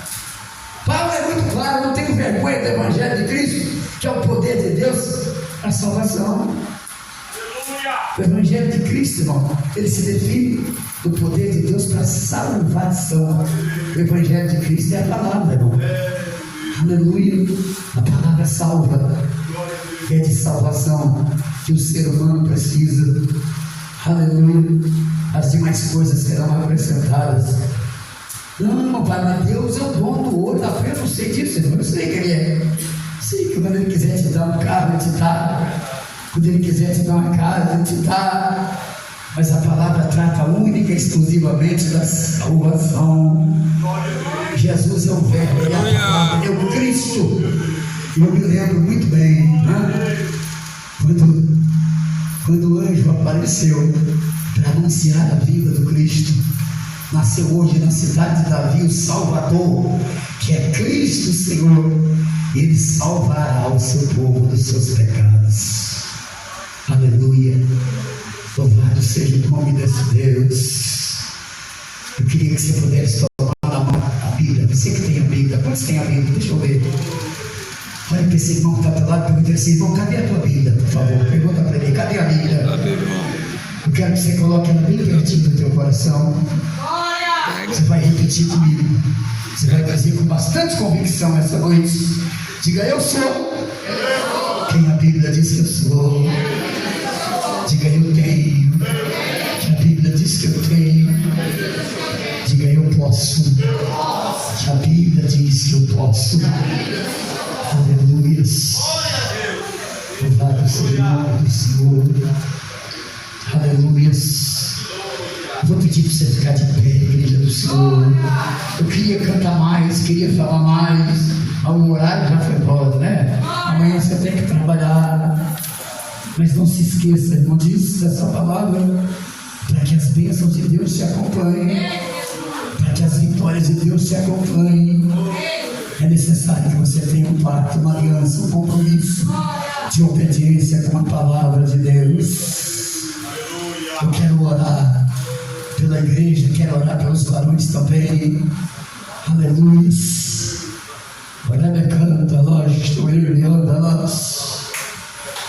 Paulo é muito claro, não tenho vergonha do Evangelho de Cristo, que é o poder de Deus para a salvação. O Evangelho de Cristo, irmão, ele se define do poder de Deus para a salvação. O Evangelho de Cristo é a palavra, irmão. Aleluia. A palavra salva, é de salvação que o ser humano precisa. Aleluia. As demais coisas serão acrescentadas. Não, para Deus é o dono do ouro, da fé. Eu não sei disso, irmão. Eu sei que Ele é. Sei que quando Ele quiser te dar um carro, Ele te dá. Quando Ele quiser te dar uma casa, Ele te dá. Mas a palavra trata única e exclusivamente da salvação. Jesus é o Verbo, Ele é a palavra, é o Cristo. E eu me lembro muito bem, né? Quando o anjo apareceu para anunciar a vida do Cristo, nasceu hoje na cidade de Davi o Salvador, que é Cristo Senhor. Ele salvará o seu povo dos seus pecados. Aleluia. Louvado seja o nome desse Deus. Eu queria que você pudesse tomar na mão a Bíblia. Você que tem a Bíblia, quantos tem a Bíblia? Deixa eu ver. Olha para esse irmão que está do lado e pergunta assim: irmão, cadê a tua Bíblia? Por favor, pergunta para ele: cadê a Bíblia? Eu quero que você coloque ela bem pertinho do teu coração. Você vai repetir comigo. Você vai fazer com bastante convicção essa noite. Diga: eu sou quem a Bíblia diz que eu sou. Diga: eu tenho. Que a Bíblia diz que eu tenho. posso. Que a Bíblia diz que eu posso. Aleluia. Louvado seja o nome do Senhor. Aleluia. Vou pedir para você ficar de pé, igreja do Senhor. Eu queria cantar mais, queria falar mais. O horário já foi embora, né? Amanhã você tem que trabalhar. Mas não se esqueça, irmão, disso, essa palavra, para que as bênçãos de Deus te acompanhem, para que as vitórias de Deus te acompanhem. É necessário que você tenha um pacto, uma aliança, um compromisso de obediência com a palavra de Deus. Eu quero orar pela igreja, quero orar pelos varões também. Aleluia. Olha, me canta, lógico, estou anda, nós.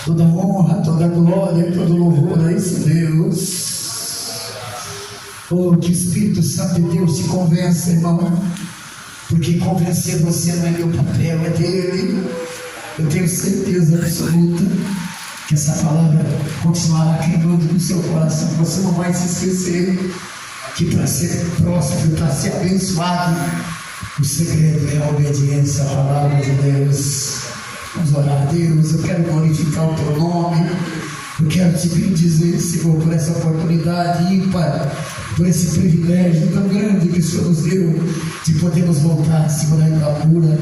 Toda honra, toda glória, todo louvor a esse Deus. Oh, que o Espírito Santo de Deus te convença, irmão. Porque convencer você não é meu papel, é dele. Eu tenho certeza absoluta que essa palavra continuará queimando no seu coração. Você não vai se esquecer que para ser próspero, para ser abençoado, o segredo é a obediência à palavra de Deus. Vamos orar a Deus. Eu quero glorificar o teu nome. Eu quero te bendizer, Senhor, por essa oportunidade ímpar, por esse privilégio tão grande que o Senhor nos deu de podermos voltar, Senhor, à Itapura,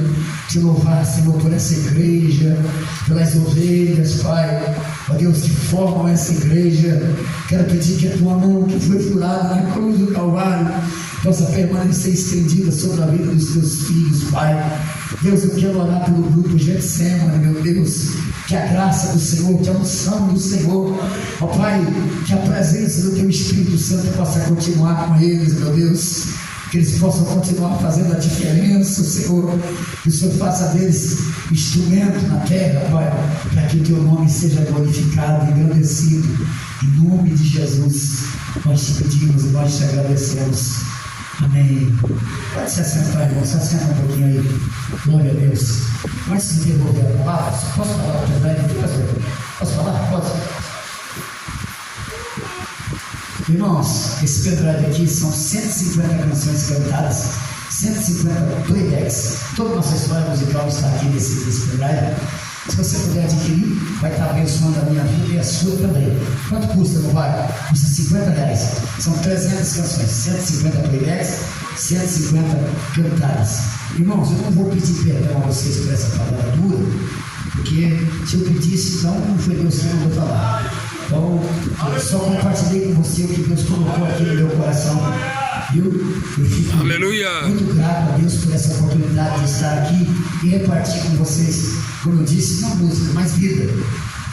te louvar, Senhor, por essa igreja, pelas ovelhas, Pai, ó Deus, que formam essa igreja. Quero pedir que a tua mão, que foi furada na cruz do Calvário, possa permanecer estendida sobre a vida dos teus filhos, Pai. Deus, eu quero orar pelo grupo Getsemane, meu Deus, que a graça do Senhor, que a unção do Senhor, ó Pai, que a presença do teu Espírito Santo possa continuar com eles, meu Deus, que eles possam continuar fazendo a diferença, Senhor, que o Senhor faça deles instrumento na terra, Pai, para que o teu nome seja glorificado e engrandecido, em nome de Jesus. Nós te pedimos e nós te agradecemos. Amém. Pode se assentar, irmão, se assenta um pouquinho aí. Glória a Deus. Antes de devolver a palavra, posso falar para o pastor? Posso falar? Pode. Irmãos, esse pendrive aqui são 150 canções cantadas, 150 playbacks. Toda a nossa história musical está aqui nesse pendrive. Se você puder adquirir, vai estar abençoando a minha vida e a sua também. Quanto custa, não vai? Custa R$50. São 300 canções, 150 playbacks, 150 cantadas. Irmãos, eu não vou pedir perdão a vocês por essa palavra dura, porque se eu pedisse, então não foi Deus que mandou falar. Então, eu só compartilhei com você o que Deus colocou aqui no meu coração. Eu fico muito grato a Deus por essa oportunidade de estar aqui e repartir com vocês, como eu disse, não música, mas vida.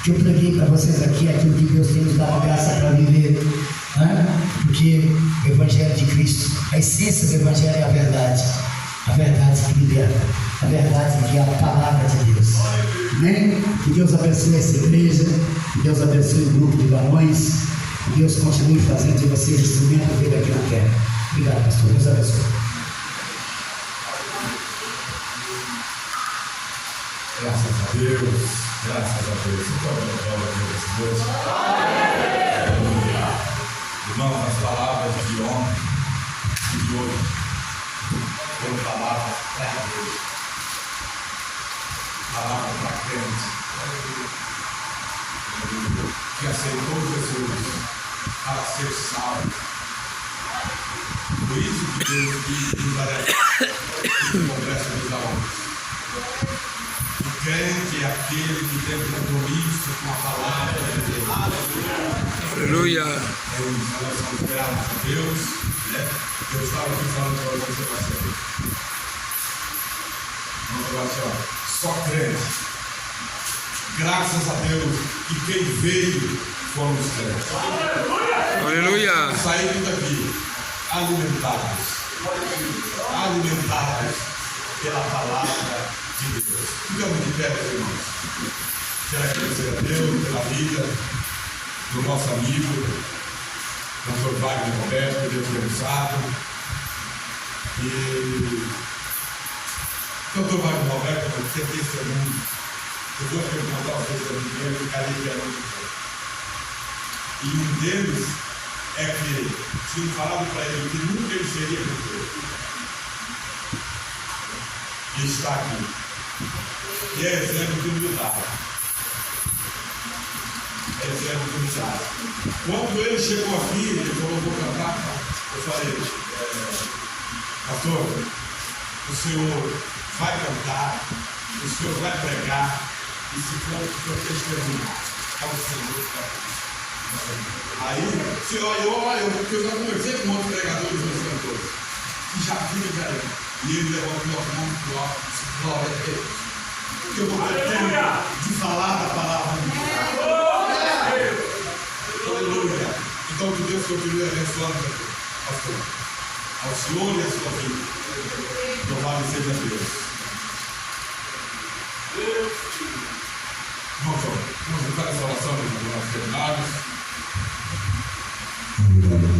Que eu preguei para vocês aqui aquilo que Deus tem nos dado graça para viver. Né? Porque o Evangelho de Cristo, a essência do Evangelho é a verdade que liberta, a verdade que é a palavra de Deus. Amém? Que Deus abençoe essa igreja, que Deus abençoe o grupo de varões, que Deus continue fazendo de vocês instrumento dele aqui na terra. Obrigado, pastor. Deus abençoe. Graças a Deus, graças a Deus. Então, glória a Deus. Irmãos, as palavras de ontem e de hoje foram palavras para Deus, palavras para crente, que aceitou Jesus para ser salvo. Por isso que Deus quis nos alertar no Congresso dos Alunos. O crente é aquele que tem compromisso com a palavra de Deus. Aleluia. Nós somos gratos a Deus, né? Eu estava aqui falando para você, pastor. Vamos falar assim, ó, só crente. Graças a Deus que quem veio foram os crentes. Aleluia. Saímos daqui alimentados pela palavra de Deus. Ficamos de pé, meus irmãos. Quero agradecer a Deus pela vida do nosso amigo, pastor Wagner Roberto, que Deus tem usado. E doutor Wagner Roberto, você tem testemunho. Eu vou contar os testemunhos dele, eu ficarei de muito. E um deles é que tinham falado para ele que nunca ele seria pastor. E está aqui. E é exemplo de humildade. É exemplo de humildade. Quando ele chegou aqui, ele falou: vou cantar. Eu falei: pastor, o senhor vai cantar, o senhor vai pregar, e se for o senhor fez terminar, ao Senhor. Aí, porque eu já conversei com outros pregadores e outros cantores, que já viram daí, e ele levou o meu nome para o alto e disse: glória a Deus, porque eu vou ter tempo de falar da palavra de Deus. Aleluia. Então, que Deus continue abençoando, pastor, ao Senhor e à sua vida. Louvado seja Deus. Vamos para essa oração, meu irmão.